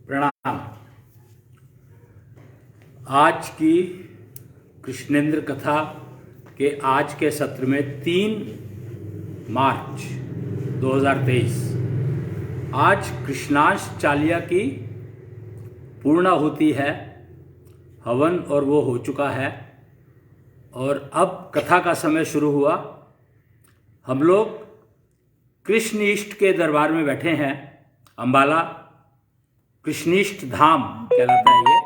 प्रणाम। आज की कृष्णेंद्र कथा के आज के सत्र में 3 मार्च 2023 आज कृष्णाष्ट चालिया की पूर्णाहुति है। हवन और वो हो चुका है और अब कथा का समय शुरू हुआ। हम लोग कृष्ण इष्ट के दरबार में बैठे हैं। अंबाला कृष्णिष्ट धाम कहलाता है ये।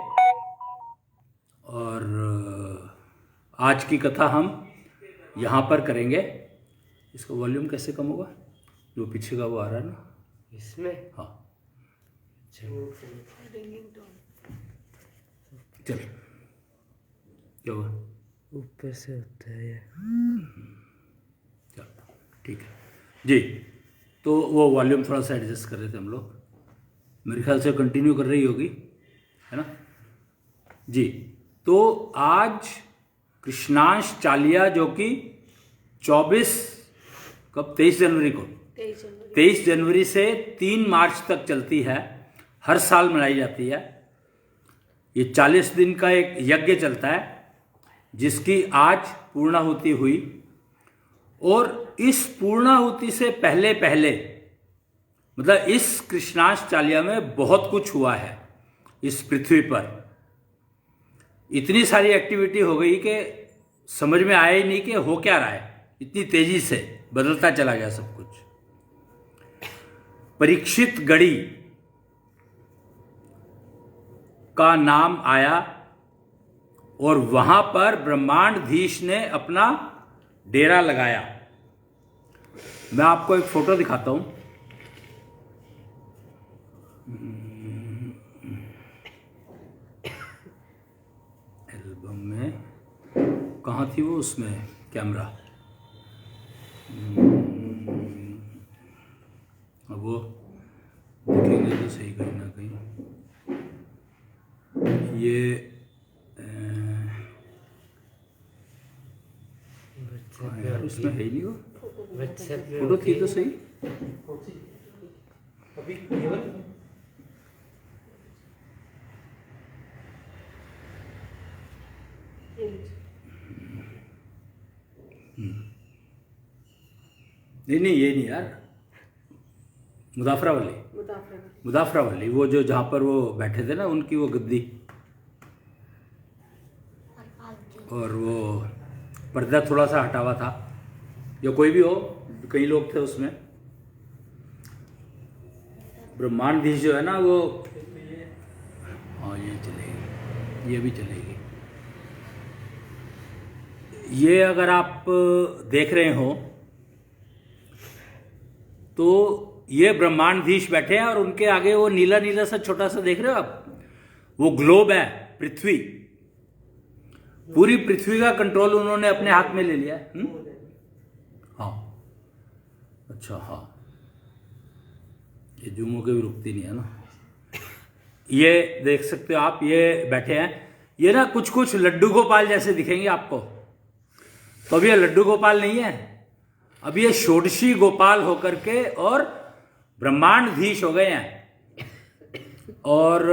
और आज की कथा हम यहाँ पर करेंगे। इसका वॉल्यूम कैसे कम होगा? जो पीछे का वो आ रहा है ना इसमें। हाँ चल क्या हुआ? ऊपर से होता है ये। चल ठीक है जी। तो वो वॉल्यूम थोड़ा सा एडजस्ट कर रहे थे हम लोग। मेरे ख्याल से कंटिन्यू कर रही होगी, है ना जी। तो आज कृष्णाष्ट चालिया जो कि 23 जनवरी को 23 जनवरी से 3 मार्च तक चलती है। हर साल मनाई जाती है। ये 40 दिन का एक यज्ञ चलता है जिसकी आज पूर्णाहुति हुई। और इस पूर्णाहुति से पहले पहले मतलब इस कृष्णाष्ट चालिया में बहुत कुछ हुआ है। इस पृथ्वी पर इतनी सारी एक्टिविटी हो गई कि समझ में आया ही नहीं कि हो क्या रहा है। इतनी तेजी से बदलता चला गया सब कुछ। परीक्षित गढ़ी का नाम आया और वहां पर ब्रह्मांडधीश ने अपना डेरा लगाया। मैं आपको एक फोटो दिखाता हूं। एल्बम में कहाँ थी वो? उसमें कैमरा। अब वो दिखेंगे तो सही कहीं ना कहीं। ये यार उसमें है ही नहीं वो फोटो। थी तो सही। नहीं ये नहीं यार। मुदाफरावली वो जो जहाँ पर वो बैठे थे ना, उनकी वो गद्दी और वो पर्दा थोड़ा सा हटा हुआ था। या कोई भी हो, कई लोग थे उसमें। ब्रह्मांडधीश जो है ना वो, हाँ ये चलेगी, ये भी चलेगी। ये अगर आप देख रहे हो तो ये ब्रह्मांडधीश बैठे हैं और उनके आगे वो नीला नीला सा छोटा सा देख रहे हो आप? वो ग्लोब है, पृथ्वी। पूरी पृथ्वी का कंट्रोल उन्होंने अपने हाथ में ले लिया है। हाँ अच्छा हाँ, ये जूमों के भी रुकती नहीं है ना। ये देख सकते हो आप, ये बैठे हैं। ये ना कुछ कुछ लड्डू गोपाल जैसे दिखेंगे आपको। तो अब ये लड्डू गोपाल नहीं है, अब ये षोडशी गोपाल होकर के और ब्रह्मांडधीश हो गए हैं। और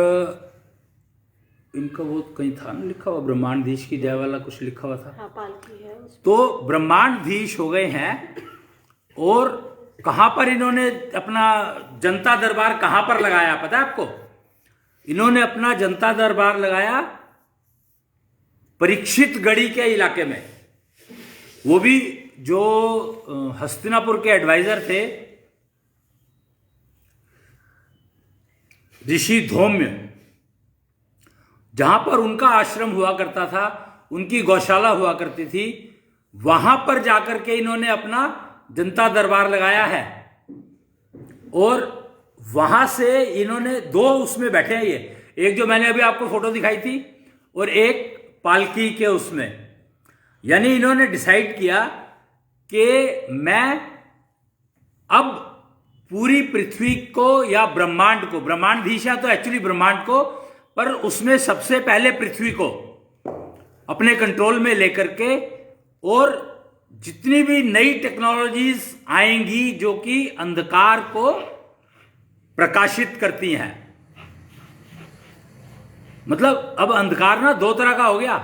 इनका वो कहीं था ना लिखा हुआ, ब्रह्मांडधीश की जय वाला कुछ लिखा हुआ था। हाँ, पालकी है। तो ब्रह्मांडधीश हो गए हैं। और कहां पर इन्होंने अपना जनता दरबार कहां पर लगाया पता है आपको? इन्होंने अपना जनता दरबार लगाया परीक्षित गढ़ी के इलाके में। वो भी जो हस्तिनापुर के एडवाइजर थे ऋषि धौम्य, जहां पर उनका आश्रम हुआ करता था, उनकी गौशाला हुआ करती थी, वहां पर जाकर के इन्होंने अपना जनता दरबार लगाया है। और वहां से इन्होंने 2 उसमें बैठे हैं। ये एक जो मैंने अभी आपको फोटो दिखाई थी और एक पालकी के उसमें। यानी इन्होंने डिसाइड किया कि मैं अब पूरी पृथ्वी को या ब्रह्मांड को, ब्रह्मांडधीश है तो एक्चुअली ब्रह्मांड को, पर उसमें सबसे पहले पृथ्वी को अपने कंट्रोल में लेकर के, और जितनी भी नई टेक्नोलॉजीज आएंगी जो कि अंधकार को प्रकाशित करती हैं, मतलब अब अंधकार ना दो तरह का हो गया।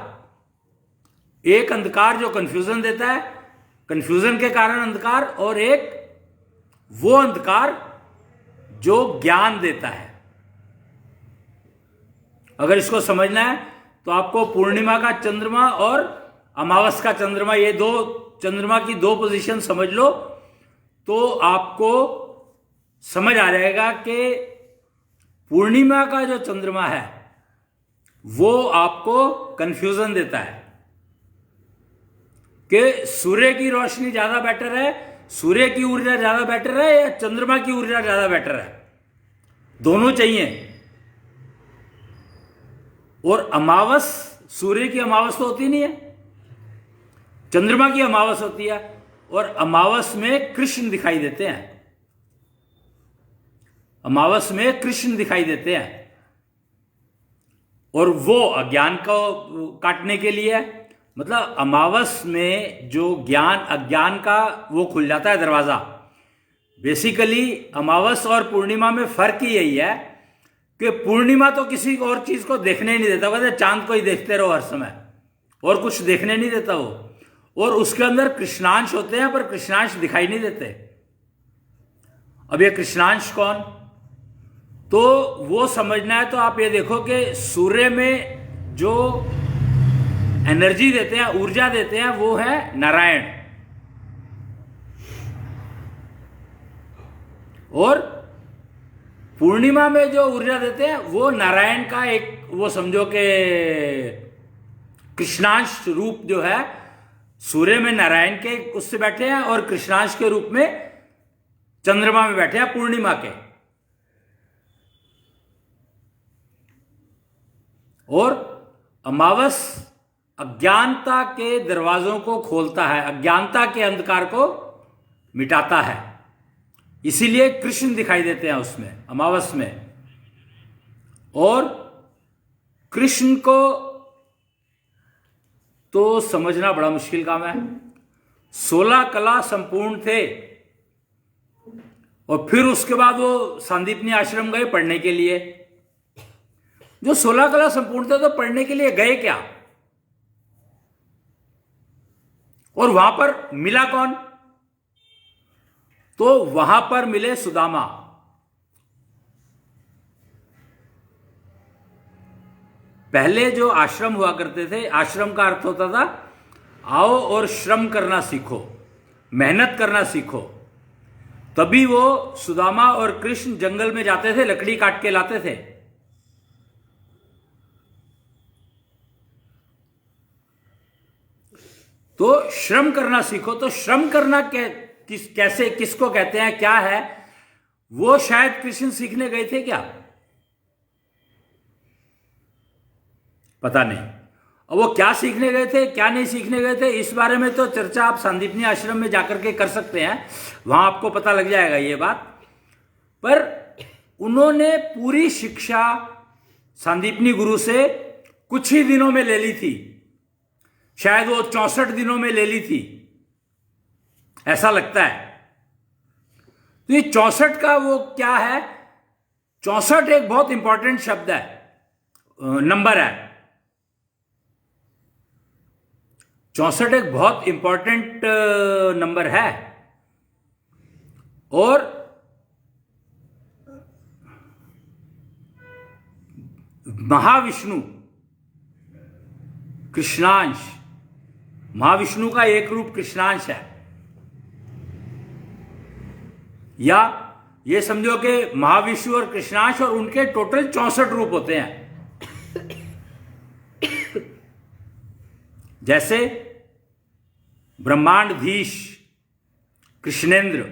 एक अंधकार जो कंफ्यूजन देता है, कंफ्यूजन के कारण अंधकार, और एक वो अंधकार जो ज्ञान देता है। अगर इसको समझना है तो आपको पूर्णिमा का चंद्रमा और अमावस का चंद्रमा, ये दो चंद्रमा की दो पोजीशन समझ लो तो आपको समझ आ जाएगा कि पूर्णिमा का जो चंद्रमा है वो आपको कंफ्यूजन देता है कि सूर्य की रोशनी ज्यादा बेटर है, सूर्य की ऊर्जा ज्यादा बेटर है या चंद्रमा की ऊर्जा ज्यादा बेटर है। दोनों चाहिए। और अमावस, सूर्य की अमावस तो होती नहीं है, चंद्रमा की अमावस होती है, और अमावस में कृष्ण दिखाई देते हैं। अमावस में कृष्ण दिखाई देते हैं और वो अज्ञान को काटने के लिए है। मतलब अमावस में जो ज्ञान अज्ञान का वो खुल जाता है दरवाजा। बेसिकली अमावस और पूर्णिमा में फर्क ही यही है कि पूर्णिमा तो किसी और चीज को देखने नहीं देता, कहते चांद को ही देखते रहो हर समय, और कुछ देखने नहीं देता वो। और उसके अंदर कृष्णांश होते हैं पर कृष्णांश दिखाई नहीं देते। अब ये कृष्णांश कौन, तो वो समझना है तो आप ये देखो कि सूर्य में जो एनर्जी देते हैं, ऊर्जा देते हैं, वो है नारायण। और पूर्णिमा में जो ऊर्जा देते हैं वो नारायण का एक, वो समझो कि कृष्णांश रूप जो है, सूर्य में नारायण के उससे बैठे हैं और कृष्णांश के रूप में चंद्रमा में बैठे हैं पूर्णिमा के। और अमावस अज्ञानता के दरवाजों को खोलता है, अज्ञानता के अंधकार को मिटाता है, इसीलिए कृष्ण दिखाई देते हैं उसमें, अमावस में। और कृष्ण को तो समझना बड़ा मुश्किल काम है। 16 कला संपूर्ण थे और फिर उसके बाद वो सांदीपनी आश्रम गए पढ़ने के लिए। जो 16 कला संपूर्ण थे तो पढ़ने के लिए गए क्या, और वहां पर मिला कौन, तो वहां पर मिले सुदामा। पहले जो आश्रम हुआ करते थे, आश्रम का अर्थ होता था आओ और श्रम करना सीखो, मेहनत करना सीखो। तभी वो सुदामा और कृष्ण जंगल में जाते थे, लकड़ी काट के लाते थे। तो श्रम करना सीखो। तो श्रम करना कैसे, किसको कहते हैं, क्या है, वो शायद कृष्ण सीखने गए थे क्या, पता नहीं। अब वो क्या सीखने गए थे, क्या नहीं सीखने गए थे, इस बारे में तो चर्चा आप सांदीपनी आश्रम में जाकर के कर सकते हैं, वहां आपको पता लग जाएगा ये बात। पर उन्होंने पूरी शिक्षा सांदीपनी गुरु से कुछ ही दिनों में ले ली थी, शायद वो 64 दिनों में ले ली थी, ऐसा लगता है। तो ये 64 का वो क्या है, 64 एक बहुत इंपॉर्टेंट शब्द है, नंबर है। 64 एक बहुत इंपॉर्टेंट नंबर है। और महाविष्णु कृष्णांश, महाविष्णु का एक रूप कृष्णांश है, या ये समझो कि महाविष्णु और कृष्णांश और उनके टोटल 64 रूप होते हैं। जैसे ब्रह्मांडधीश कृष्णेंद्र,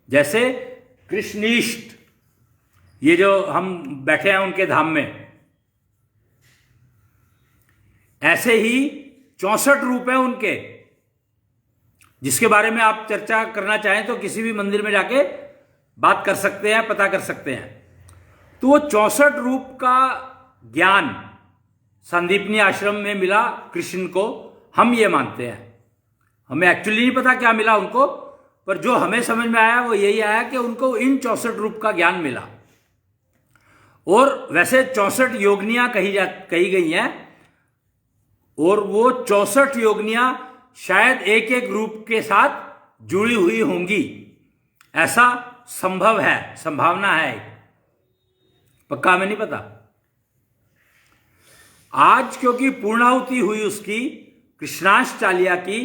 जैसे कृष्णीष्ट, ये जो हम बैठे हैं उनके धाम में, ऐसे ही 64 रूप हैं उनके, जिसके बारे में आप चर्चा करना चाहें तो किसी भी मंदिर में जाके बात कर सकते हैं, पता कर सकते हैं। तो वो 64 रूप का ज्ञान सांदीपनी आश्रम में मिला कृष्ण को, हम ये मानते हैं। हमें एक्चुअली नहीं पता क्या मिला उनको, पर जो हमें समझ में आया वो यही आया कि उनको इन 64 रूप का ज्ञान मिला। और वैसे 64 योगनियां कही गई हैं, और वो 64 योगनियां शायद एक एक रूप के साथ जुड़ी हुई होंगी, ऐसा संभव है, संभावना है, पक्का हमें नहीं पता। आज क्योंकि पूर्णाहुति हुई उसकी कृष्णाष्टचालिया की,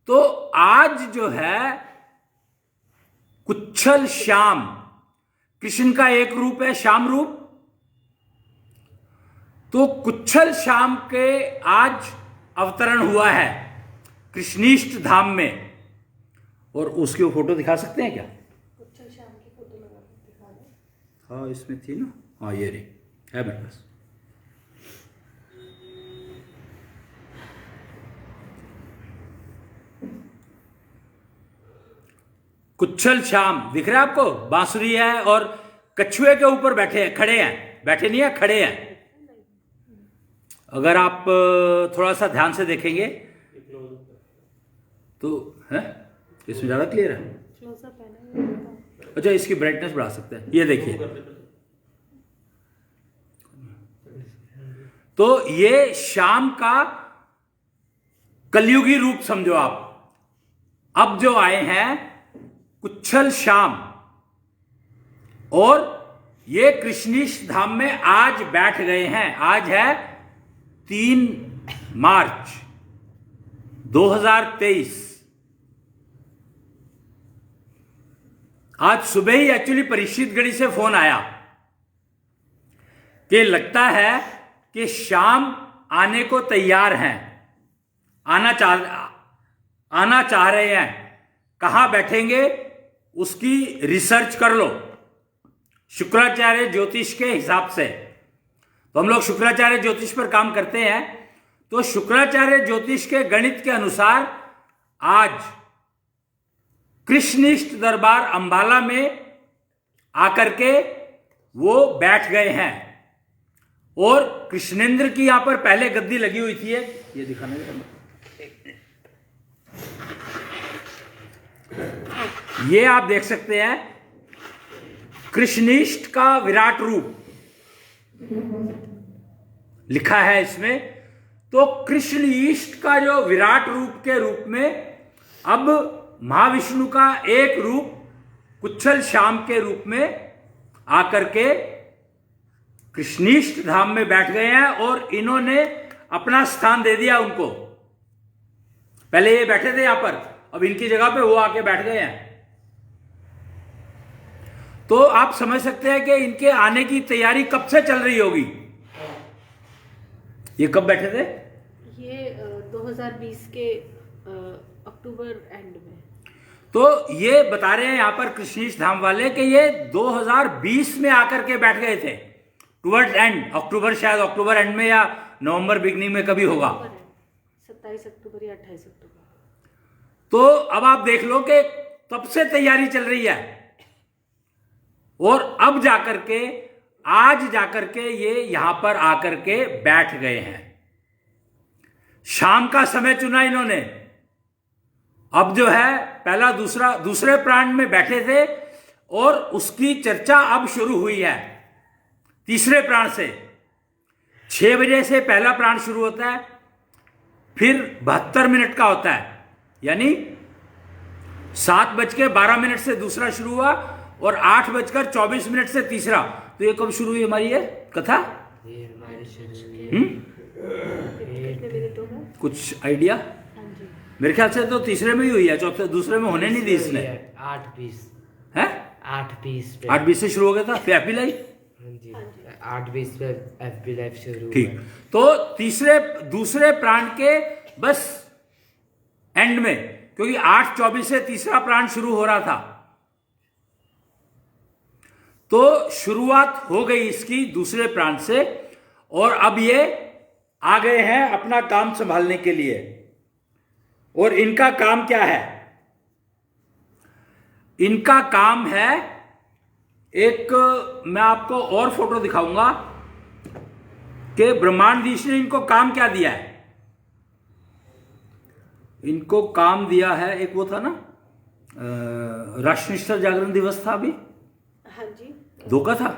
तो आज जो है कुच्छल श्याम, कृष्ण का एक रूप है श्याम रूप, तो कुच्छल श्याम के आज अवतरण हुआ है कृष्णीष्ट धाम में। और उसकी वो फोटो दिखा सकते हैं क्या? कुच्छल श्याम की फोटो लगा के दिखा दो। हाँ इसमें थी ना, हाँ ये रही है मेरे पास। कुच्छल श्याम दिख रहा है आपको? बांसुरी है और कछुए के ऊपर बैठे हैं, खड़े हैं, बैठे नहीं है, खड़े हैं। अगर आप थोड़ा सा ध्यान से देखेंगे तो है, इसमें ज्यादा क्लियर है। क्लोजअप है ना। अच्छा इसकी ब्राइटनेस बढ़ा सकते हैं, ये देखिए। तो ये श्याम का कलयुगी रूप समझो आप। अब जो आए हैं कुच्छल श्याम, और ये कृष्णीष्ट धाम में आज बैठ गए हैं। आज है 3 मार्च 2023। आज सुबह ही एक्चुअली परीक्षित गढ़ी से फोन आया कि लगता है कि शाम आने को तैयार हैं, आना चाह रहे हैं, कहां बैठेंगे उसकी रिसर्च कर लो शुक्राचार्य ज्योतिष के हिसाब से। तो हम लोग शुक्राचार्य ज्योतिष पर काम करते हैं, तो शुक्राचार्य ज्योतिष के गणित के अनुसार आज कृष्णीष्ट दरबार अंबाला में आकर के वो बैठ गए हैं। और कृष्णेंद्र की यहां पर पहले गद्दी लगी हुई थी, ये दिखाने का, ये आप देख सकते हैं कृष्णीष्ट का विराट रूप लिखा है इसमें। तो कृष्णीष्ट का जो विराट रूप के रूप में अब महाविष्णु का एक रूप कुच्छल श्याम के रूप में आकर के कृष्णीष्ट धाम में बैठ गए हैं, और इन्होंने अपना स्थान दे दिया उनको। पहले ये बैठे थे यहां पर, अब इनकी जगह पे वो आके बैठ गए हैं। तो आप समझ सकते हैं कि इनके आने की तैयारी कब से चल रही होगी। ये कब बैठे थे? ये 2020 के अक्टूबर एंड में। तो ये बता रहे हैं यहां पर कृष्णीष्ट धाम वाले कि ये 2020 में आकर के बैठ गए थे, टुवर्ड्स एंड, अक्टूबर, शायद अक्टूबर एंड में या नवंबर बिगनिंग में कभी होगा, 27 अक्टूबर या 28 अक्टूबर। तो अब आप देख लो कि तब से तैयारी चल रही है, और अब जाकर के आज जाकर के ये यहां पर आकर के बैठ गए हैं। शाम का समय चुना इन्होंने। अब जो है पहला दूसरे प्राण में बैठे थे, और उसकी चर्चा अब शुरू हुई है तीसरे प्राण से। 6 बजे से पहला प्राण शुरू होता है, फिर 72 मिनट का होता है, यानी 7:12 से दूसरा शुरू हुआ, और 8:24 से तीसरा। तो ये कब शुरू हुई हमारी ये कथा? ये हमारे कितने मिनट हो गए? कुछ आइडिया? हाँ जी। मेरे ख्याल से तो तीसरे में ही हुई है, चौथे दूसरे में होने नहीं दी इसने। 8:20 है 8:20 पे 8:20 से शुरू हो गया था, फिर हैप्पी लाइफ। हाँ जी 8:20 पे FB लाइव शुरू हुआ। ठीक, तो दूसरे प्राण के बस एंड में, क्योंकि 8:24 से तीसरा प्राण शुरू हो रहा था, तो शुरुआत हो गई इसकी दूसरे प्राण से, और अब ये आ गए हैं अपना काम संभालने के लिए। और इनका काम क्या है? इनका काम है, एक मैं आपको और फोटो दिखाऊंगा कि ब्रह्मांडीश ने इनको काम क्या दिया है। इनको काम दिया है, एक वो था ना राष्ट्रनिष्ठा जागरण दिवस था अभी, हाँ जी, 2 का था,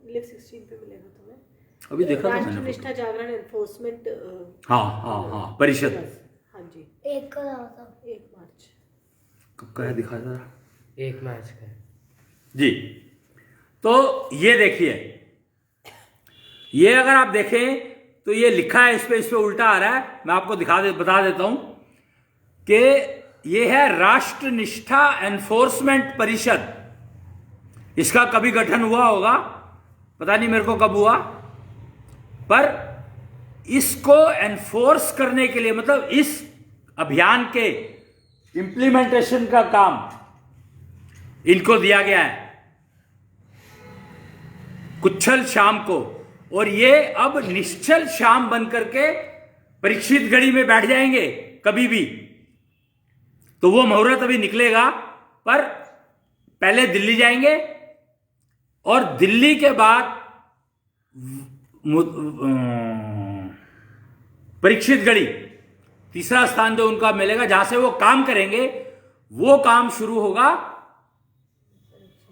लिव 16 पे मिलेगा तुम्हें। अभी देखा था मैंने राष्ट्रनिष्ठा जागरण एनफोर्समेंट हाँ हाँ हाँ परिषद हाँ जी, 1 का था। 1 मार्च। कब का है दिखा जरा 1 मार्च का। जी। तो ये देखिए, ये अगर आप देखें तो ये लिखा है, इस पे उल्टा आ रहा है, मैं आपको बता देता हूं कि ये है राष्ट्रनिष्ठा एनफोर्समेंट परिषद। इसका कभी गठन हुआ होगा, पता नहीं मेरे को कब हुआ, पर इसको एनफोर्स करने के लिए, मतलब इस अभियान के इंप्लीमेंटेशन का काम इनको दिया गया है, कुच्छल श्याम को। और ये अब निश्चल श्याम बन करके परीक्षित गढ़ी में बैठ जाएंगे कभी भी। तो वो मुहूर्त अभी निकलेगा, पर पहले दिल्ली जाएंगे और दिल्ली के बाद परीक्षित गढ़ी, तीसरा स्थान जो उनका मिलेगा जहां से वो काम करेंगे, वो काम शुरू होगा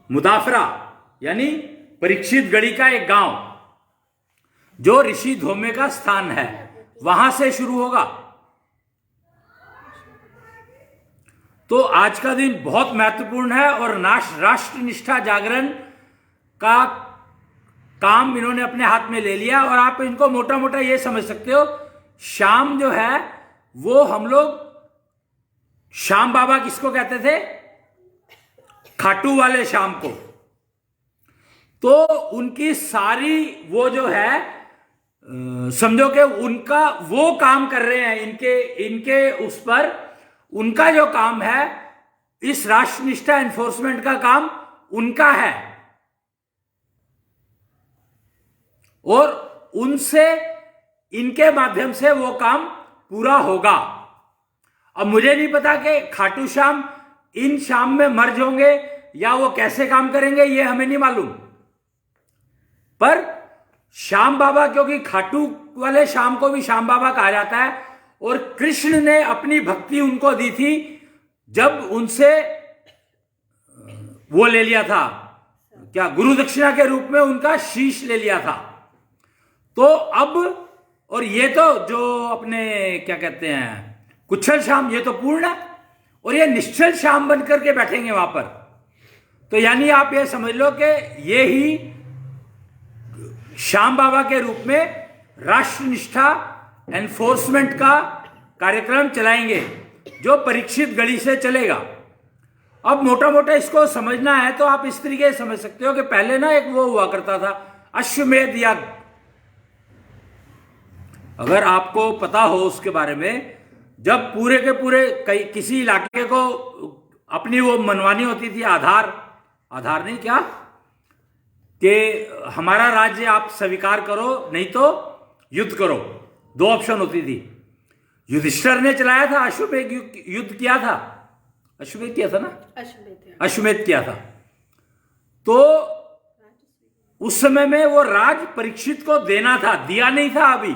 मुदाफरा, यानी परीक्षित गढ़ी का एक गांव जो ऋषि धोमे का स्थान है, वहां से शुरू होगा। तो आज का दिन बहुत महत्वपूर्ण है और राष्ट्रनिष्ठा जागरण का काम इन्होंने अपने हाथ में ले लिया। और आप इनको मोटा मोटा ये समझ सकते हो, श्याम जो है वो हम लोग, श्याम बाबा किसको कहते थे? खाटू वाले श्याम को। तो उनकी सारी वो जो है, समझो कि उनका वो काम कर रहे हैं, इनके उस पर उनका जो काम है, इस राष्ट्रनिष्ठा एनफोर्समेंट का काम उनका है और उनसे, इनके माध्यम से वो काम पूरा होगा। अब मुझे नहीं पता कि खाटू श्याम इन श्याम में मर्ज होंगे या वो कैसे काम करेंगे, ये हमें नहीं मालूम। पर श्याम बाबा, क्योंकि खाटू वाले श्याम को भी श्याम बाबा कहा जाता है, और कृष्ण ने अपनी भक्ति उनको दी थी जब उनसे वो ले लिया था, क्या गुरु दक्षिणा के रूप में उनका शीश ले लिया था। तो अब, और ये तो जो अपने क्या कहते हैं कुच्छल श्याम, ये तो पूर्ण है, और ये निश्चल श्याम बन करके बैठेंगे वहां पर। तो यानी आप ये समझ लो कि ये ही श्याम बाबा के रूप में राष्ट्रनिष्ठा एनफोर्समेंट का कार्यक्रम चलाएंगे, जो परीक्षित गढ़ी से चलेगा। अब मोटा मोटा इसको समझना है तो आप इस तरीके से समझ सकते हो कि पहले ना एक वो हुआ करता था, अश्वमेध यज्ञ। अगर आपको पता हो उसके बारे में, जब पूरे के पूरे किसी इलाके को अपनी वो मनवानी होती थी, आधार नहीं क्या, कि हमारा राज्य आप स्वीकार करो नहीं तो युद्ध करो, 2 ऑप्शन होती थी। युधिष्ठिर ने चलाया था, अश्वमेध युद्ध किया था, अश्वमेध किया था ना, अश्वमेध किया था। तो उस समय में वो राज परीक्षित को देना था, दिया नहीं था अभी।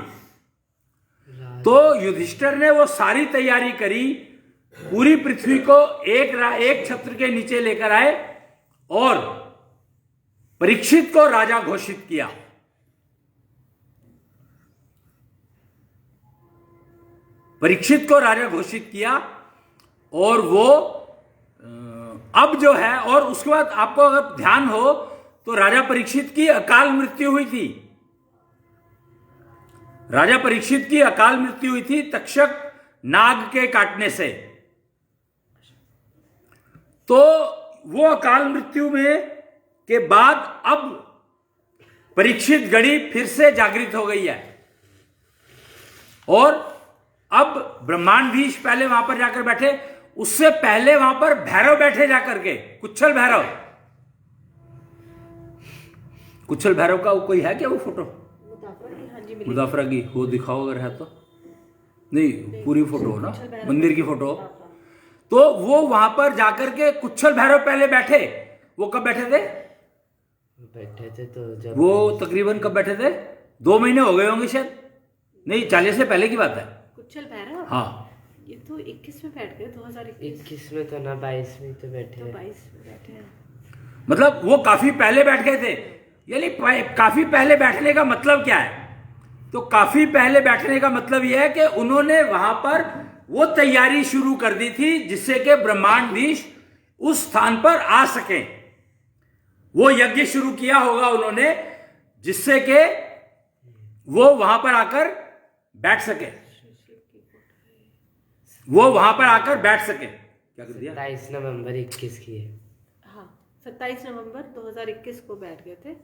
तो युधिष्ठिर ने वो सारी तैयारी करी, पूरी पृथ्वी को एक छत्र के नीचे लेकर आए और परीक्षित को राजा घोषित किया। परीक्षित को राजा घोषित किया और वो अब जो है, और उसके बाद आपको अगर ध्यान हो तो राजा परीक्षित की अकाल मृत्यु हुई थी। राजा परीक्षित की अकाल मृत्यु हुई थी तक्षक नाग के काटने से। तो वो अकाल मृत्यु में के बाद अब परीक्षित गढ़ी फिर से जागृत हो गई है और अब ब्रह्मांडधीश पहले वहां पर जाकर बैठे, उससे पहले वहां पर भैरव बैठे जाकर के, कुच्छल भैरव। कुच्छल भैरव का कोई है क्या वो फोटो? मुदाफरा की वो दिखाओ अगर है तो। नहीं, पूरी फोटो हो ना, मंदिर की फोटो। तो वो वहां पर जाकर के कुच्छल भैरव पहले बैठे। वो कब बैठे थे तो जब वो तकरीबन कब बैठे थे? 2 महीने हो गए होंगे शायद, नहीं 40 से पहले की बात है। कुच्छल भैरव, हाँ ये तो 21 में बैठ गए, 2021 21 में तो ना, 22 में तो बैठे तो हैं। 22 में बैठे हैं। मतलब वो काफी पहले बैठ गए थे। यानी काफी पहले बैठने का मतलब क्या है? तो काफी पहले बैठने का मतलब यह है कि उन्होंने वहां पर वो तैयारी शुरू कर दी थी जिससे कि ब्रह्मांडधीश उस स्थान पर आ सके। वो यज्ञ शुरू किया होगा उन्होंने जिससे कि वो वहां पर आकर बैठ सके, वो वहां पर आकर बैठ सके। क्या कर दिया? 27 नवंबर 21 की है। हाँ, 27 नवंबर 2021 को बैठ गए थे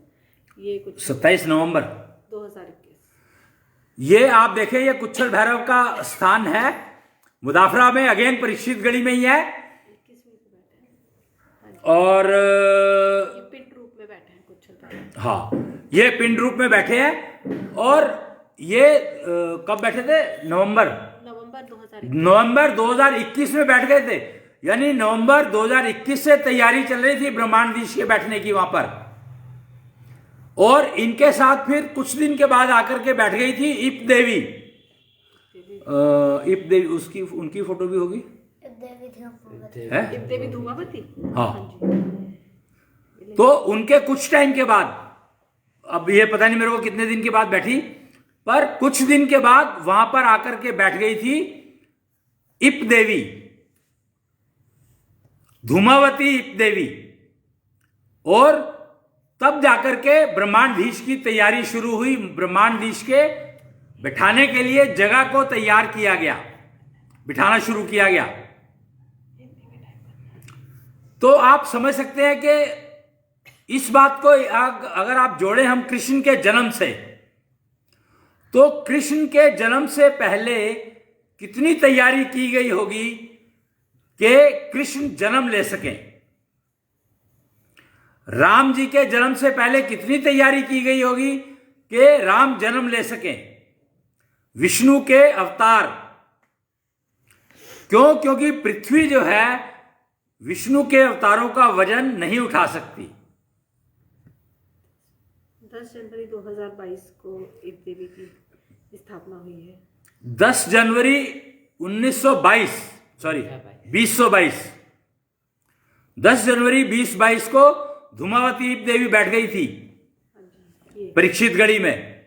ये कुछ 27 नवंबर 2021। ये आप देखें, ये कुच्छल भैरव का स्थान है मुदाफरा में, अगेन परीक्षित गढ़ी में ही है। 21 में तो बैठे हैं और ये पिंड रूप में बैठे हैं कुछ चलता है। हाँ, ये पिंड रूप में बैठे हैं। और ये कब बैठे थे? नवंबर 2021 में बैठ गए थे। यानी नवंबर 2021 से तैयारी चल रही थी ब्रह्मांडधीश के बैठने की वहां पर। और इनके साथ फिर कुछ दिन के बाद आकर के बैठ गई थी इप देवी। इप देवी, उसकी उनकी फोटो भी होगी है? इप देवी धूमावती। हाँ। जी। तो उनके कुछ टाइम के बाद, अब ये पता नहीं मेरे को कितने दिन के बाद बैठी, पर कुछ दिन के बाद वहां पर आकर के बैठ गई थी इप देवी, धूमावती इप देवी। और तब जाकर के ब्रह्मांडधीश की तैयारी शुरू हुई। ब्रह्मांडधीश के बिठाने के लिए जगह को तैयार किया गया, बिठाना शुरू किया गया। तो आप समझ सकते हैं कि इस बात को अगर आप जोड़े हम कृष्ण के जन्म से, तो कृष्ण के जन्म से पहले कितनी तैयारी की गई होगी कि कृष्ण जन्म ले सकें। राम जी के जन्म से पहले कितनी तैयारी की गई होगी कि राम जन्म ले सकें। विष्णु के अवतार, क्यों? क्योंकि पृथ्वी जो है विष्णु के अवतारों का वजन नहीं उठा सकती। 10 जनवरी 2022 को इप देवी की स्थापना हुई है। 10 जनवरी 1922, सॉरी 2022, 10 जनवरी 2022 को धूमावती इप देवी बैठ गई थी हाँ जी, ये परीक्षित गढ़ी में।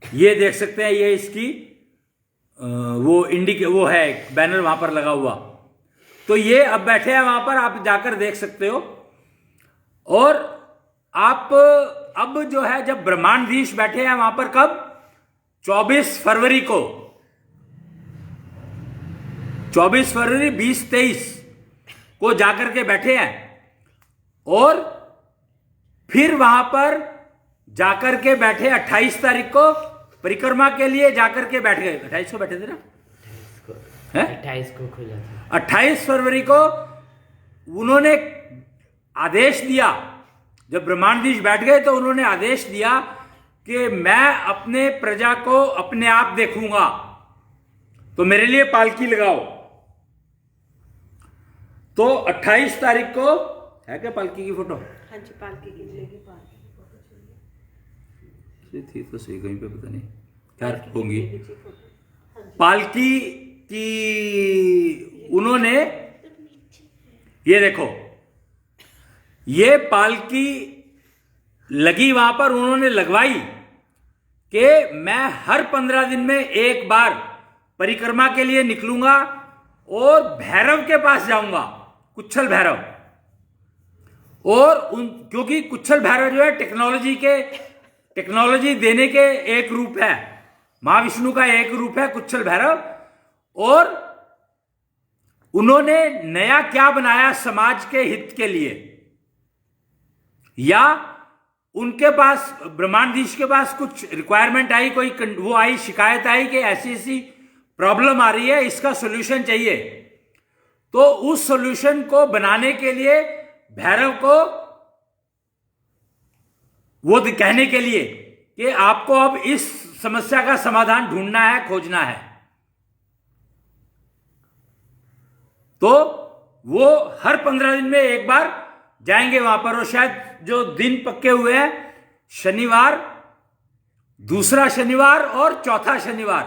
ये देख सकते हैं, ये इसकी वो है बैनर वहां पर लगा हुआ। तो ये अब बैठे हैं वहां पर, आप जाकर देख सकते हो। और आप अब जो है, जब ब्रह्मांडधीश बैठे हैं वहां पर, कब? 24 फरवरी को, 24 फरवरी 2023 को जाकर के बैठे हैं। और फिर वहां पर जाकर के बैठे 28 तारीख को परिक्रमा के लिए जाकर के बैठ गए। 28 को बैठे थे ना? 28 को खुला था। 28 फरवरी को उन्होंने आदेश दिया, जब ब्रह्मांडधीश बैठ गए तो उन्होंने आदेश दिया कि मैं अपने प्रजा को अपने आप देखूंगा, तो मेरे लिए पालकी लगाओ। तो 28 तारीख को है क्या पालकी की फोटो? हाँ जी, पालकी की मिलेगी, पालकी की फोटो चाहिए। थी तो सही, कहीं पे पता नहीं क्या होंगी। देवी जी फोटो। हाँ जी। पालकी की उन्होंने, ये देखो, ये पालकी लगी वहां पर, उन्होंने लगवाई कि मैं हर 15 दिन में एक बार परिक्रमा के लिए निकलूंगा और भैरव के पास जाऊंगा, कुच्छल भैरव। और क्योंकि कुच्छल भैरव जो है टेक्नोलॉजी देने के एक रूप है, महाविष्णु का एक रूप है कुच्छल भैरव। और उन्होंने नया क्या बनाया समाज के हित के लिए, या उनके पास, ब्रह्मांडधीश के पास कुछ रिक्वायरमेंट आई, कोई वो आई, शिकायत आई कि ऐसी ऐसी प्रॉब्लम आ रही है, इसका सॉल्यूशन चाहिए। तो उस सॉल्यूशन को बनाने के लिए भैरव को वो कहने के लिए कि आपको अब इस समस्या का समाधान ढूंढना है, खोजना है। तो वो हर 15 दिन में एक बार जाएंगे वहां पर। और शायद जो दिन पक्के हुए हैं, शनिवार दूसरा शनिवार और चौथा शनिवार,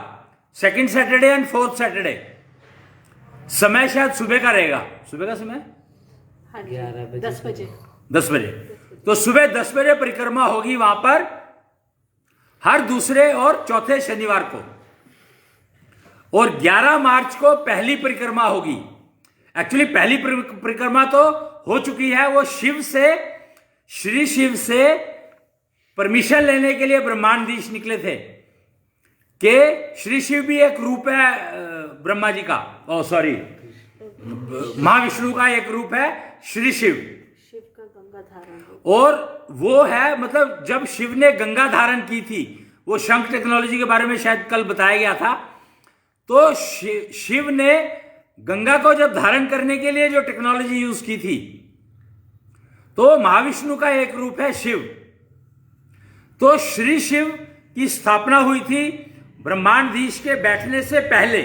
second Saturday and fourth Saturday. समय शायद सुबह का रहेगा, सुबह का समय हाँ जी, 11 बजे 10 बजे। 10 बजे। तो सुबह 10 बजे परिक्रमा होगी वहां पर हर दूसरे और चौथे शनिवार को। और 11 मार्च को पहली परिक्रमा होगी। एक्चुअली पहली परिक्रमा तो हो चुकी है, वो शिव से, श्री शिव से परमिशन लेने के लिए ब्रह्मांडीश निकले थे कि श्री शिव भी एक रूप है ब्रह्मा जी का, सॉरी महाविष्णु का एक रूप है श्री शिव। शिव का गंगा धारण हो। और वो है, मतलब जब शिव ने गंगा धारण की थी, वो शंख टेक्नोलॉजी के बारे में शायद कल बताया गया था, तो शिव ने गंगा को जब धारण करने के लिए जो टेक्नोलॉजी यूज की थी, तो महाविष्णु का एक रूप है शिव। तो श्री शिव की स्थापना हुई थी ब्रह्मांडीश के बैठने से पहले।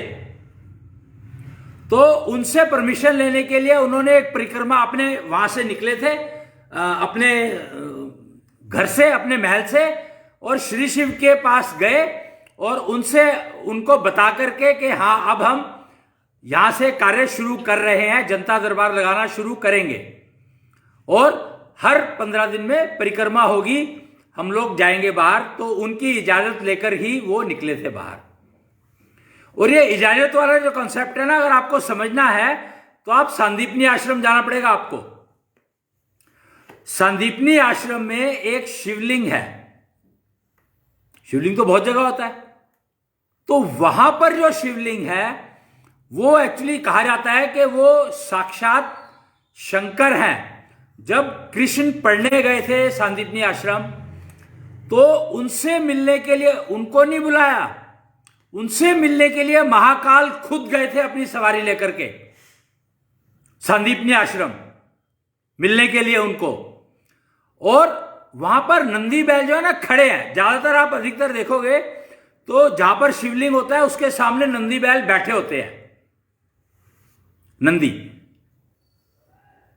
तो उनसे परमिशन लेने के लिए उन्होंने एक परिक्रमा, अपने वहां से निकले थे अपने घर से, अपने महल से, और श्री शिव के पास गए और उनसे उनको बता करके कि हाँ अब हम यहां से कार्य शुरू कर रहे हैं, जनता दरबार लगाना शुरू करेंगे और हर 15 दिन में परिक्रमा होगी, हम लोग जाएंगे बाहर। तो उनकी इजाजत लेकर ही वो निकले थे बाहर। और ये इजाजत वाला जो कॉन्सेप्ट है ना, अगर आपको समझना है तो आप सांदीपनी आश्रम जाना पड़ेगा आपको। सांदीपनी आश्रम में एक शिवलिंग है, शिवलिंग तो बहुत जगह होता है, तो वहां पर जो शिवलिंग है वो एक्चुअली कहा जाता है कि वो साक्षात शंकर हैं। जब कृष्ण पढ़ने गए थे सांदीपनी आश्रम, तो उनसे मिलने के लिए उनको नहीं बुलाया, उनसे मिलने के लिए महाकाल खुद गए थे अपनी सवारी लेकर के सांदीपनी आश्रम मिलने के लिए उनको। और वहां पर नंदी बैल जो है ना खड़े हैं, ज्यादातर आप अधिकतर देखोगे तो जहां पर शिवलिंग होता है उसके सामने नंदी बैल बैठे होते हैं, नंदी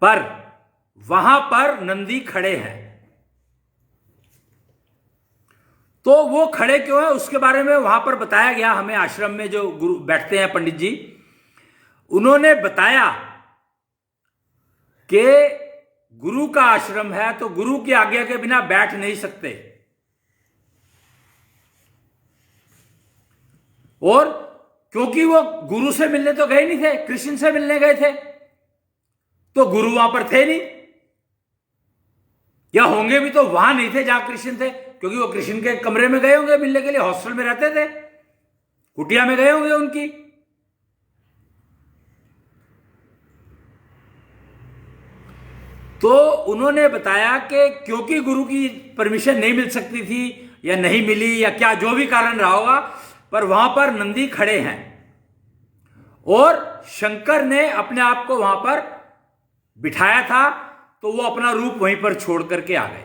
पर वहां पर नंदी खड़े हैं। तो वो खड़े क्यों है उसके बारे में वहां पर बताया गया हमें। आश्रम में जो गुरु बैठते हैं पंडित जी, उन्होंने बताया कि गुरु का आश्रम है तो गुरु की आज्ञा के बिना बैठ नहीं सकते। और क्योंकि वो गुरु से मिलने तो गए नहीं थे, कृष्ण से मिलने गए थे, तो गुरु वहां पर थे नहीं, या होंगे भी तो वहां नहीं थे जहां कृष्ण थे, क्योंकि वो कृष्ण के कमरे में गए होंगे मिलने के लिए, हॉस्टल में रहते थे, कुटिया में गए होंगे उनकी। तो उन्होंने बताया कि क्योंकि गुरु की परमिशन नहीं मिल सकती थी या नहीं मिली या क्या जो भी कारण रहा होगा, पर वहां पर नंदी खड़े हैं और शंकर ने अपने आप को वहां पर बिठाया था, तो वो अपना रूप वहीं पर छोड़ करके आ गए।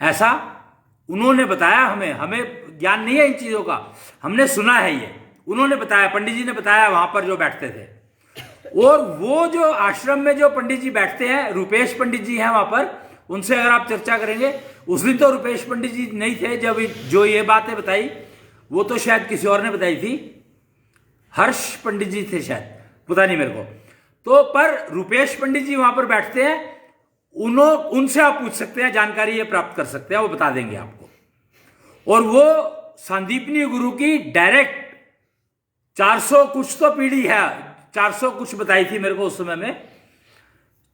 ऐसा उन्होंने बताया हमें ज्ञान नहीं है इन चीजों का, हमने सुना है ये, उन्होंने बताया, पंडित जी ने बताया वहां पर जो बैठते थे। और वो जो आश्रम में जो पंडित जी बैठते हैं, रूपेश पंडित जी हैं वहां पर, उनसे अगर आप चर्चा करेंगे, उस दिन तो रूपेश पंडित जी नहीं थे जब जो ये बातें बताई, वो तो शायद किसी और ने बताई थी, हर्ष पंडित जी थे शायद, पता नहीं मेरे को। तो पर रूपेश पंडित जी वहां पर बैठते हैं, उनसे आप पूछ सकते हैं, जानकारी ये प्राप्त कर सकते हैं, वो बता देंगे आपको। और वो सांदीपनी गुरु की डायरेक्ट 400 कुछ तो पीढ़ी है, 400 कुछ बताई थी मेरे को उस समय में,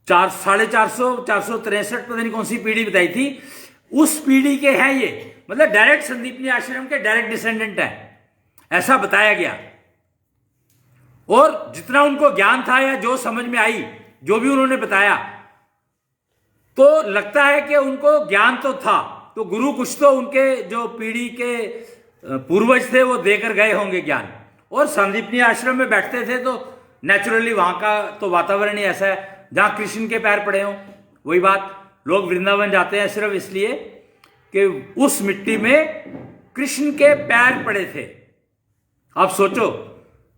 450 463 पता नहीं कौन सी पीढ़ी बताई थी, उस पीढ़ी के हैं ये, मतलब डायरेक्ट संदीपनी आश्रम के डायरेक्ट डिसेंडेंट है, ऐसा बताया गया। और जितना उनको ज्ञान था या जो समझ में आई, जो भी उन्होंने बताया, तो लगता है कि उनको ज्ञान तो था, तो गुरु कुछ तो उनके जो पीढ़ी के पूर्वज थे वो देकर गए होंगे ज्ञान। और संदीपनी आश्रम में बैठते थे तो नेचुरली वहां का तो वातावरण ही ऐसा है जहां कृष्ण के पैर पड़े हों। वही बात, लोग वृंदावन जाते हैं सिर्फ इसलिए कि उस मिट्टी में कृष्ण के पैर पड़े थे। आप सोचो,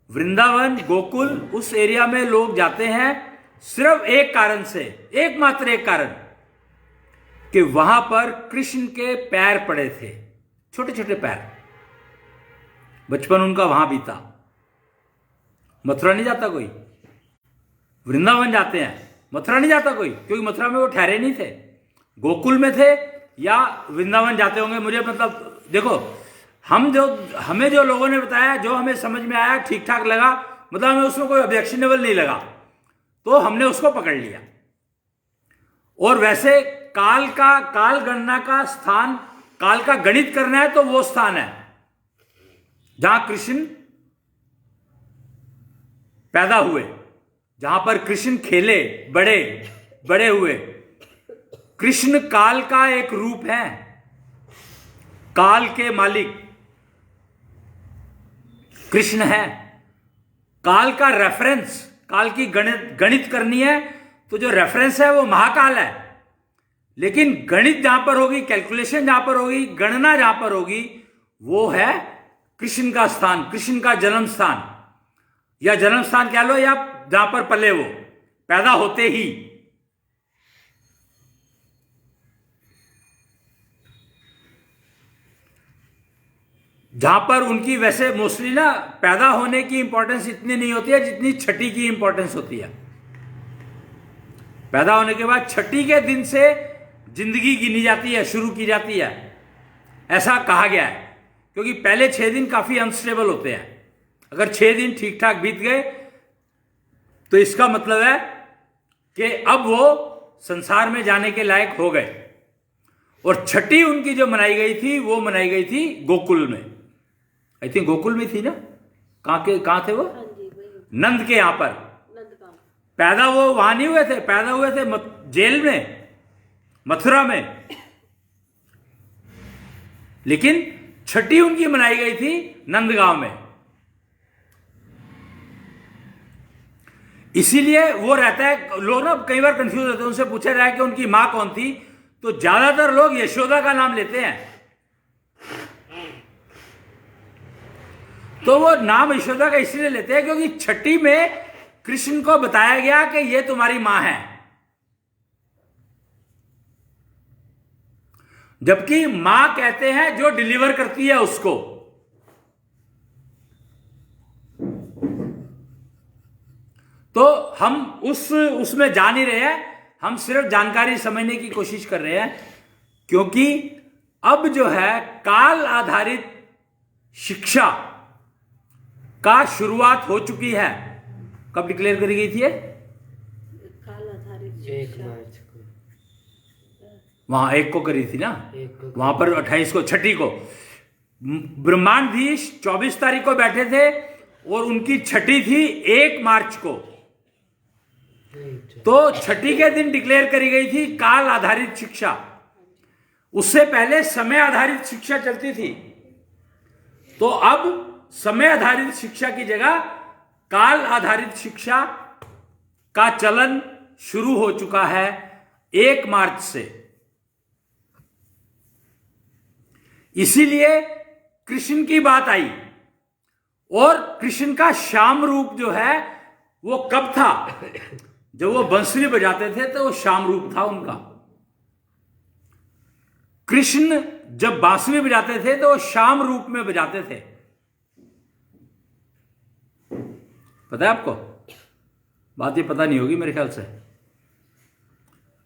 वृंदावन गोकुल उस एरिया में लोग जाते हैं सिर्फ एक कारण से, एकमात्र एक कारण, कि वहां पर कृष्ण के पैर पड़े थे। छोटे छोटे पैर। बचपन उनका वहां बीता। मथुरा नहीं जाता कोई, वृंदावन जाते हैं, मथुरा नहीं जाता कोई, क्योंकि मथुरा में वो ठहरे नहीं थे, गोकुल में थे या वृंदावन जाते होंगे। मुझे मतलब देखो, हमें जो लोगों ने बताया, जो हमें समझ में आया, ठीक ठाक लगा, मतलब हमें उसमें कोई ऑब्जेक्शनेबल नहीं लगा, तो हमने उसको पकड़ लिया। और वैसे काल गणना का स्थान, काल का गणित करना है तो वो स्थान है जहां कृष्ण पैदा हुए, जहां पर कृष्ण खेले, बड़े हुए। कृष्ण काल का एक रूप है, काल के मालिक कृष्ण है। काल का रेफरेंस, काल की गणित करनी है तो जो रेफरेंस है वो महाकाल है। लेकिन गणित जहां पर होगी, कैलकुलेशन जहां पर होगी, गणना जहां पर होगी, वो है कृष्ण का स्थान, कृष्ण का जन्म स्थान, या जन्म स्थान कह लो, या जहां पर पले वो पैदा होते ही। जहां पर उनकी वैसे मोस्टली ना पैदा होने की इंपॉर्टेंस इतनी नहीं होती है जितनी छठी की इंपॉर्टेंस होती है। पैदा होने के बाद छठी के दिन से जिंदगी गिनी जाती है, शुरू की जाती है, ऐसा कहा गया है। क्योंकि पहले 6 दिन काफी अनस्टेबल होते हैं। अगर 6 दिन ठीक ठाक बीत गए तो इसका मतलब है कि अब वो संसार में जाने के लायक हो गए। और छठी उनकी जो मनाई गई थी, वो मनाई गई थी गोकुल में। आई थिंक गोकुल में थी ना, कहां थे वो? हाँ जी, वही नंद के यहां पर। नंदगांव। पैदा वो वहां नहीं हुए थे, पैदा हुए थे जेल में, मथुरा में। लेकिन छठी उनकी मनाई गई थी नंदगांव में। इसीलिए वो रहता है, लोग ना कई बार कंफ्यूज होते हैं, उनसे पूछा जाए कि उनकी मां कौन थी, तो ज्यादातर लोग यशोदा का नाम लेते हैं। तो वो नाम यशोदा का इसलिए लेते हैं क्योंकि छठी में कृष्ण को बताया गया कि ये तुम्हारी मां है। जबकि मां कहते हैं जो डिलीवर करती है उसको। तो हम उसमें जा नहीं रहे हैं, हम सिर्फ जानकारी समझने की कोशिश कर रहे हैं। क्योंकि अब जो है काल आधारित शिक्षा का शुरुआत हो चुकी है। कब डिक्लेयर करी गई थी ये? काल आधारित 1 शिक्षा। मार्च को। वहां 1 को करी थी ना, 1 को। वहां पर 28 को, छठी को। ब्रह्मांडधीश 24 तारीख को बैठे थे और उनकी छठी थी 1 मार्च को। तो छठी के दिन डिक्लेयर करी गई थी काल आधारित शिक्षा। उससे पहले समय आधारित शिक्षा चलती थी। तो अब समय आधारित शिक्षा की जगह काल आधारित शिक्षा का चलन शुरू हो चुका है 1 मार्च से। इसीलिए कृष्ण की बात आई। और कृष्ण का श्याम रूप जो है वो कब था? जब वो बंसुरी बजाते थे तो वो श्याम रूप था उनका। कृष्ण जब बांसुरी बजाते थे तो वो श्याम रूप में बजाते थे। पता है आपको? बात ये पता नहीं होगी मेरे ख्याल से।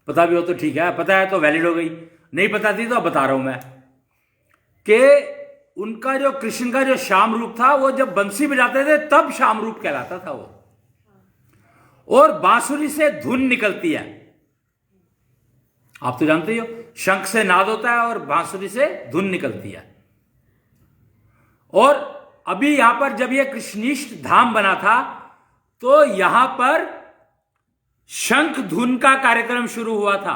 पता भी हो तो ठीक है, पता है तो वैलिड हो गई, नहीं पता थी तो अब बता रहा हूं मैं कि उनका जो कृष्ण का जो श्याम रूप था, वो जब बंसी बजाते थे तब श्याम रूप कहलाता था वो। और बांसुरी से धुन निकलती है, आप तो जानते ही हो, शंख से नाद होता है और बांसुरी से धुन निकलती है। और अभी यहां पर जब यह कृष्णिष्ठ धाम बना था तो यहां पर शंख धुन का कार्यक्रम शुरू हुआ था।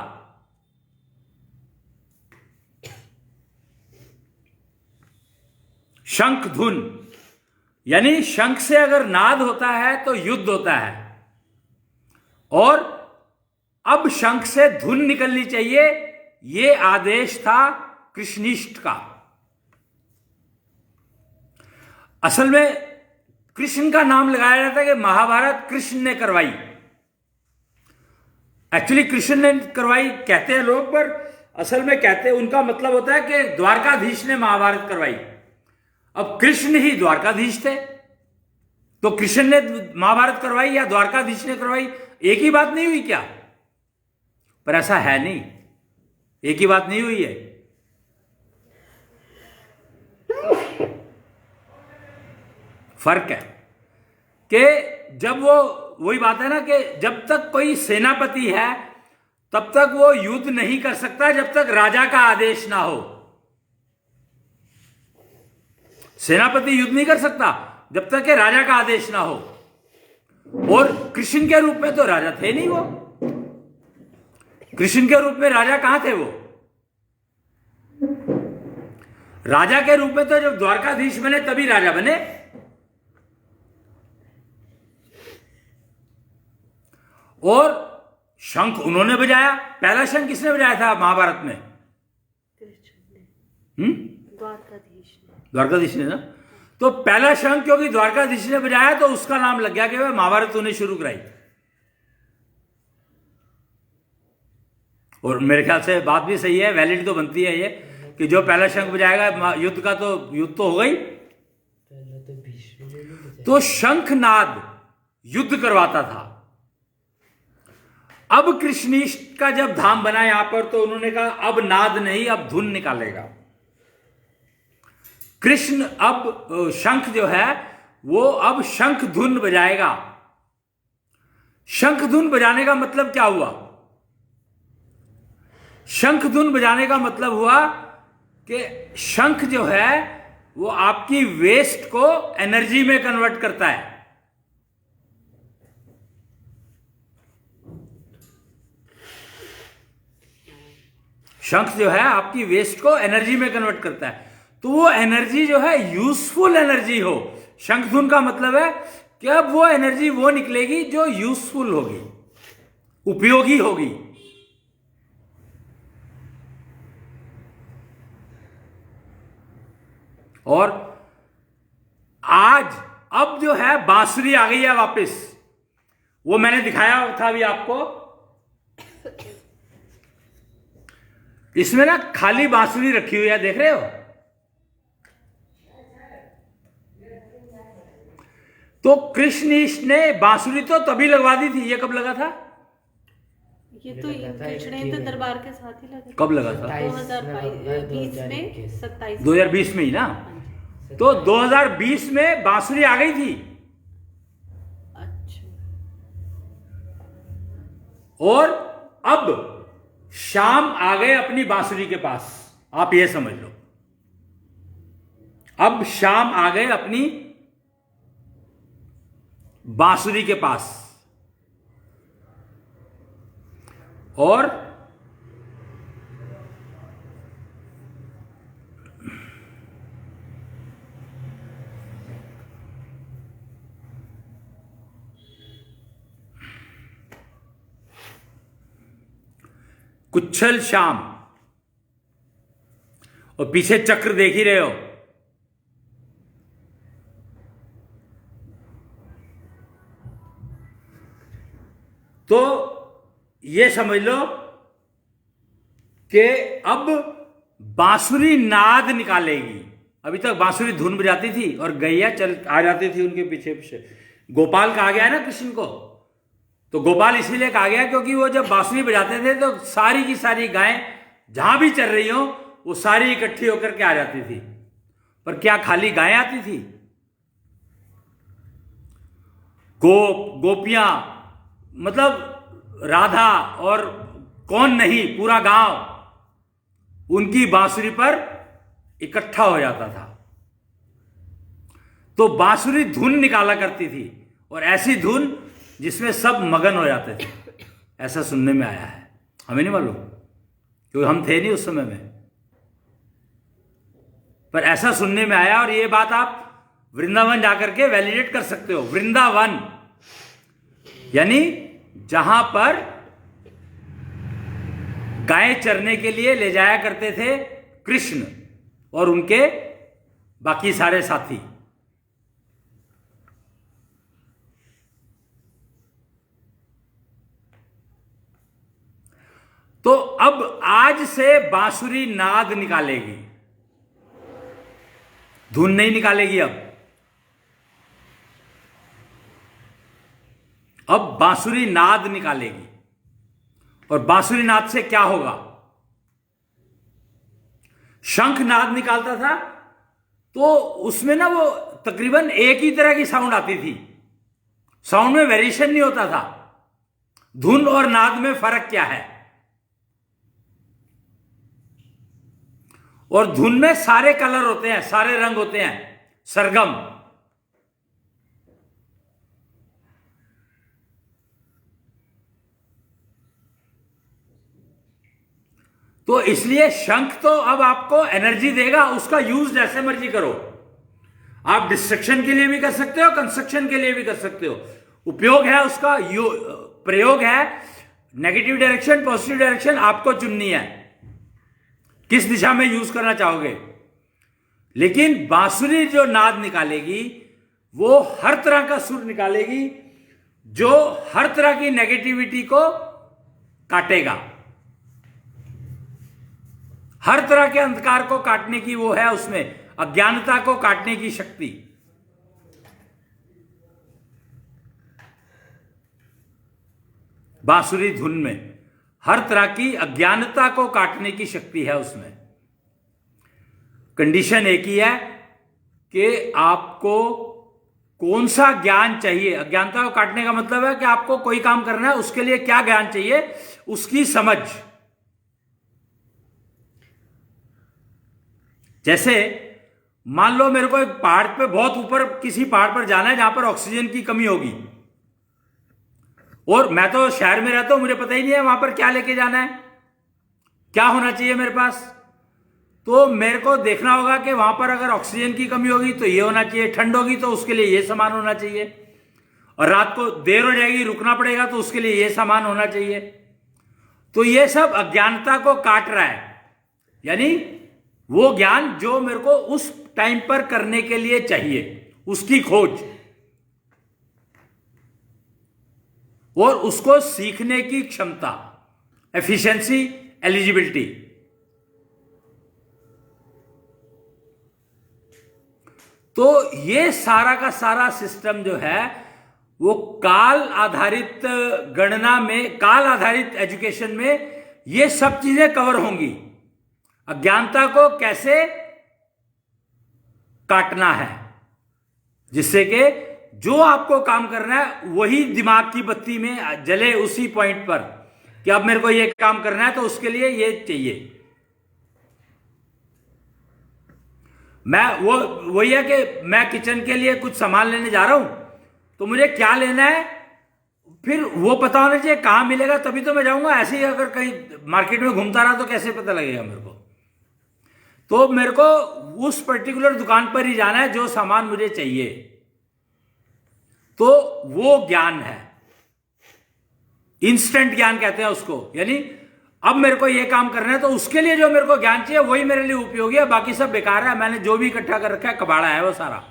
शंख धुन यानी शंख से अगर नाद होता है तो युद्ध होता है, और अब शंख से धुन निकलनी चाहिए, यह आदेश था कृष्णिष्ठ का। असल में कृष्ण का नाम लगाया जाता है कि महाभारत कृष्ण ने करवाई। एक्चुअली कृष्ण ने करवाई कहते हैं लोग, पर असल में कहते, उनका मतलब होता है कि द्वारकाधीश ने महाभारत करवाई। अब कृष्ण ही द्वारकाधीश थे, तो कृष्ण ने महाभारत करवाई या द्वारकाधीश ने करवाई, एक ही बात नहीं हुई क्या? पर ऐसा है नहीं, एक ही बात नहीं हुई है। फर्क है कि जब वो, वही बात है ना कि जब तक कोई सेनापति है तब तक वो युद्ध नहीं कर सकता जब तक राजा का आदेश ना हो। सेनापति युद्ध नहीं कर सकता जब तक कि राजा का आदेश ना हो। और कृष्ण के रूप में तो राजा थे नहीं वो, कृष्ण के रूप में राजा कहां थे वो? राजा के रूप में तो जब द्वारकाधीश बने तभी राजा बने। और शंख उन्होंने बजाया। पहला शंख किसने बजाया था महाभारत में? कृष्ण ने, द्वारकाधीश ने ना। तो पहला शंख क्योंकि द्वारकाधीश ने बजाया तो उसका नाम लग गया कि वह महाभारत उन्हें शुरू कराई। और मेरे ख्याल से बात भी सही है, वैलिड तो बनती है ये कि जो पहला शंख बजाएगा युद्ध का, तो युद्ध तो हो गई। तो शंखनाद युद्ध करवाता था। अब कृष्णिष्ट का जब धाम बना यहां पर, तो उन्होंने कहा अब नाद नहीं, अब धुन निकालेगा कृष्ण। अब शंख जो है वो अब शंख धुन बजाएगा। शंख धुन बजाने का मतलब क्या हुआ? शंख धुन बजाने का मतलब हुआ कि शंख जो है वो आपकी वेस्ट को एनर्जी में कन्वर्ट करता है। शंख जो है आपकी वेस्ट को एनर्जी में कन्वर्ट करता है। तो वो एनर्जी जो है यूजफुल एनर्जी हो। शंख धुन का मतलब है कि अब वो एनर्जी वो निकलेगी जो यूजफुल होगी, उपयोगी होगी। और आज अब जो है बांसुरी आ गई है वापस। वो मैंने दिखाया था अभी आपको। इसमें ना खाली बांसुरी रखी हुई है, देख रहे हो? तो कृष्ण ने बांसुरी तो तभी लगवा दी थी। ये कब लगा था? ये तो कृष्ण तो दरबार के साथ ही लगा। कब लगा था? 2020 में, 27 2020 में ही ना। तो 2020 में बांसुरी आ गई थी। अच्छा। और अब शाम आ गए अपनी बांसुरी के पास। आप ये समझ लो, अब शाम आ गए अपनी बांसुरी के पास। और कुच्छल शाम, और पीछे चक्र देख ही रहे हो। तो ये समझ लो कि अब बांसुरी नाद निकालेगी। अभी तक बांसुरी धुन बजाती थी और गैया चल आ जाती थी उनके पीछे पीछे। गोपाल कहा गया है ना कृष्ण को, तो गोपाल इसीलिए कहा गया क्योंकि वो जब बांसुरी बजाते थे तो सारी की सारी गायें जहां भी चल रही हो वो सारी इकट्ठी होकर के आ जाती थी। पर क्या खाली गायें आती थी? गोपियां, मतलब राधा और कौन नहीं, पूरा गांव उनकी बांसुरी पर इकट्ठा हो जाता था। तो बांसुरी धुन निकाला करती थी, और ऐसी धुन जिसमें सब मगन हो जाते थे। ऐसा सुनने में आया है, हमें नहीं मालूम क्योंकि हम थे नहीं उस समय में, पर ऐसा सुनने में आया। और ये बात आप वृंदावन जाकर के वैलिडेट कर सकते हो। वृंदावन यानी जहां पर गाय चरने के लिए ले जाया करते थे कृष्ण और उनके बाकी सारे साथी। तो अब आज से बांसुरी नाद निकालेगी, धुन नहीं निकालेगी। अब बांसुरी नाद निकालेगी। और बांसुरी नाद से क्या होगा? शंख नाद निकालता था तो उसमें ना वो तकरीबन एक ही तरह की साउंड आती थी, साउंड में वेरिएशन नहीं होता था। धुन और नाद में फर्क क्या है? और धुन में सारे कलर होते हैं, सारे रंग होते हैं, सरगम। तो इसलिए शंख तो अब आपको एनर्जी देगा, उसका यूज जैसे मर्जी करो। आप डिस्ट्रक्शन के लिए भी कर सकते हो, कंस्ट्रक्शन के लिए भी कर सकते हो। उपयोग है उसका, प्रयोग है। नेगेटिव डायरेक्शन, पॉजिटिव डायरेक्शन आपको चुननी है, किस दिशा में यूज करना चाहोगे। लेकिन बांसुरी जो नाद निकालेगी वो हर तरह का सुर निकालेगी, जो हर तरह की नेगेटिविटी को काटेगा, हर तरह के अंधकार को काटने की वो है उसमें, अज्ञानता को काटने की शक्ति। बांसुरी धुन में हर तरह की अज्ञानता को काटने की शक्ति है उसमें। कंडीशन एक ही है कि आपको कौन सा ज्ञान चाहिए। अज्ञानता को काटने का मतलब है कि आपको कोई काम करना है, उसके लिए क्या ज्ञान चाहिए, उसकी समझ। जैसे मान लो मेरे को एक पहाड़ पे, बहुत ऊपर किसी पहाड़ पर जाना है जहां पर ऑक्सीजन की कमी होगी, और मैं तो शहर में रहता हूं, मुझे पता ही नहीं है वहां पर क्या लेके जाना है, क्या होना चाहिए मेरे पास। तो मेरे को देखना होगा कि वहां पर अगर ऑक्सीजन की कमी होगी तो ये होना चाहिए, ठंड होगी तो उसके लिए ये सामान होना चाहिए, और रात को देर हो जाएगी रुकना पड़ेगा तो उसके लिए ये सामान होना चाहिए। तो ये सब अज्ञानता को काट रहा है, यानी वो ज्ञान जो मेरे को उस टाइम पर करने के लिए चाहिए, उसकी खोज और उसको सीखने की क्षमता, एफिशिएंसी, एलिजिबिलिटी। तो ये सारा का सारा सिस्टम जो है वो काल आधारित गणना में, काल आधारित एजुकेशन में ये सब चीजें कवर होंगी। अज्ञानता को कैसे काटना है, जिससे कि जो आपको काम करना है वही दिमाग की बत्ती में जले उसी पॉइंट पर कि अब मेरे को ये काम करना है तो उसके लिए ये चाहिए। मैं वही है कि मैं किचन के लिए कुछ सामान लेने जा रहा हूं, तो मुझे क्या लेना है फिर वो पता होना चाहिए, कहां मिलेगा तभी तो मैं जाऊंगा। ऐसे ही अगर कहीं मार्केट में घूमता रहा तो कैसे पता लगेगा मेरे को। तो मेरे को उस पर्टिकुलर दुकान पर ही जाना है जो सामान मुझे चाहिए। तो वो ज्ञान है, इंस्टेंट ज्ञान कहते हैं उसको। यानी अब मेरे को ये काम करना है तो उसके लिए जो मेरे को ज्ञान चाहिए वही मेरे लिए उपयोगी है, बाकी सब बेकार है। मैंने जो भी इकट्ठा कर रखा है कबाड़ा है वो सारा।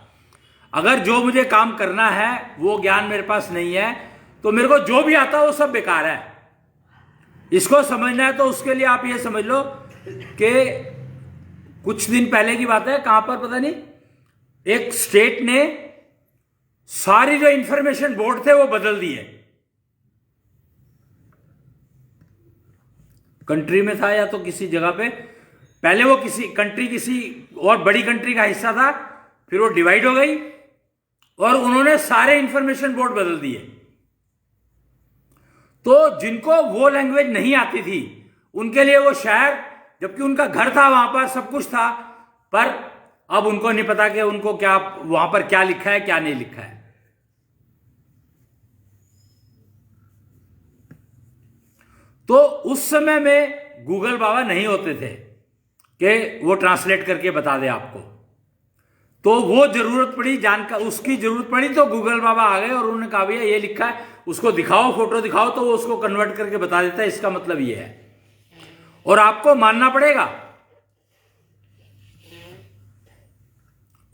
अगर जो मुझे काम करना है वो ज्ञान मेरे पास नहीं है तो मेरे को जो भी आता है वो सब बेकार है। इसको समझना है तो उसके लिए आप ये समझ लो कि कुछ दिन पहले की बात है, कहां पर पता नहीं, एक स्टेट ने सारी जो इंफॉर्मेशन बोर्ड थे वो बदल दिए। कंट्री में था या तो किसी जगह पे, पहले वो किसी कंट्री, किसी और बड़ी कंट्री का हिस्सा था, फिर वो डिवाइड हो गई और उन्होंने सारे इंफॉर्मेशन बोर्ड बदल दिए। तो जिनको वो लैंग्वेज नहीं आती थी उनके लिए वो शहर, जबकि उनका घर था वहां पर, सब कुछ था, पर अब उनको नहीं पता कि उनको क्या वहां पर क्या लिखा है क्या नहीं लिखा है। तो उस समय में गूगल बाबा नहीं होते थे कि वो ट्रांसलेट करके बता दे आपको। तो वो जरूरत पड़ी, जानकर उसकी जरूरत पड़ी तो गूगल बाबा आ गए और उन्होंने कहा भैया ये लिखा है, उसको दिखाओ, फोटो दिखाओ, तो वो उसको कन्वर्ट करके बता देता है इसका मतलब ये है। और आपको मानना पड़ेगा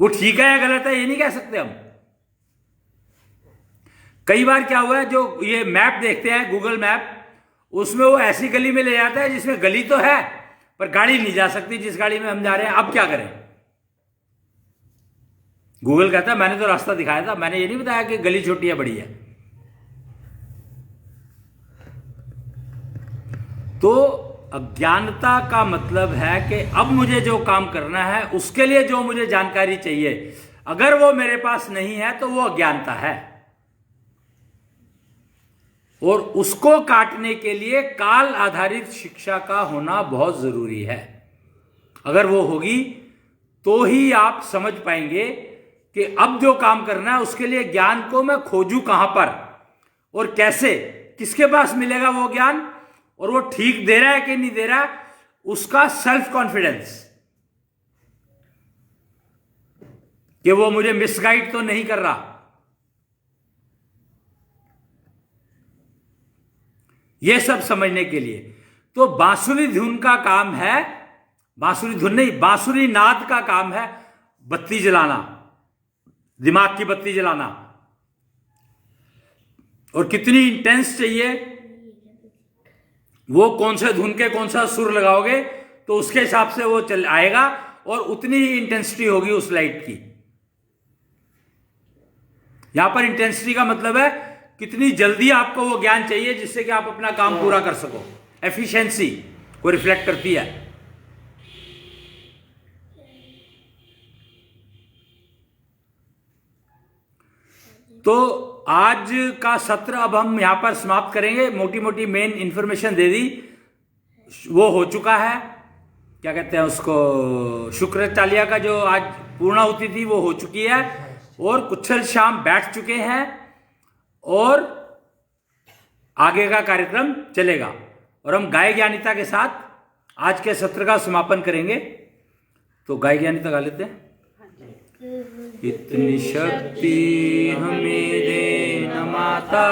वो ठीक है या गलत है, ये नहीं कह सकते हम। कई बार क्या हुआ है, जो ये मैप देखते हैं गूगल मैप, उसमें वो ऐसी गली में ले जाता है जिसमें गली तो है पर गाड़ी नहीं जा सकती जिस गाड़ी में हम जा रहे हैं। अब क्या करें? गूगल कहता है मैंने तो रास्ता दिखाया था, मैंने ये नहीं बताया कि गली छोटी है बड़ी है। तो अज्ञानता का मतलब है कि अब मुझे जो काम करना है उसके लिए जो मुझे जानकारी चाहिए, अगर वो मेरे पास नहीं है तो वो अज्ञानता है। और उसको काटने के लिए काल आधारित शिक्षा का होना बहुत जरूरी है। अगर वो होगी तो ही आप समझ पाएंगे कि अब जो काम करना है उसके लिए ज्ञान को मैं खोजूं कहां पर और कैसे, किसके पास मिलेगा वो ज्ञान, और वो ठीक दे रहा है कि नहीं दे रहा, उसका सेल्फ कॉन्फिडेंस कि वो मुझे मिसगाइड तो नहीं कर रहा। ये सब समझने के लिए तो बांसुरी धुन का काम है, बांसुरी धुन नहीं, बांसुरी नाद का काम है बत्ती जलाना, दिमाग की बत्ती जलाना। और कितनी इंटेंस चाहिए, वो कौन से धुन के कौन सा सुर लगाओगे तो उसके हिसाब से वो चल आएगा और उतनी ही इंटेंसिटी होगी उस लाइट की। यहां पर इंटेंसिटी का मतलब है कितनी जल्दी आपको वो ज्ञान चाहिए जिससे कि आप अपना काम पूरा कर सको। एफिशिएंसी को रिफ्लेक्ट करती है। तो आज का सत्र अब हम यहां पर समाप्त करेंगे। मोटी मोटी मेन इंफॉर्मेशन दे दी, वो हो चुका है। क्या कहते हैं उसको, शुक्र चालिया का जो आज पूर्णाहुति थी वो हो चुकी है और कुछल शाम बैठ चुके हैं और आगे का कार्यक्रम चलेगा। और हम गाय ज्ञानिता के साथ आज के सत्र का समापन करेंगे। तो गाय ज्ञानिता गा लेते हैं। इतनी शक्ति हमें दे न माता,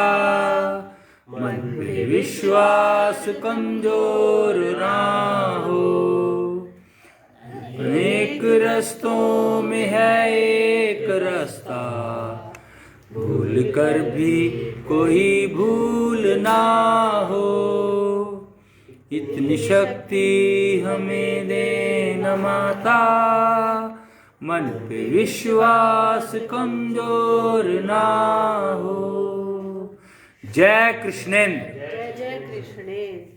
मन पे विश्वास कमजोर ना हो। अनेक रस्तों में है एक रास्ता, भूल कर भी कोई भूल ना हो। इतनी शक्ति हमें दे न माता, मन पे विश्वास कमजोर ना हो। जय कृष्णेंद्र। जय जय कृष्णेंद्र।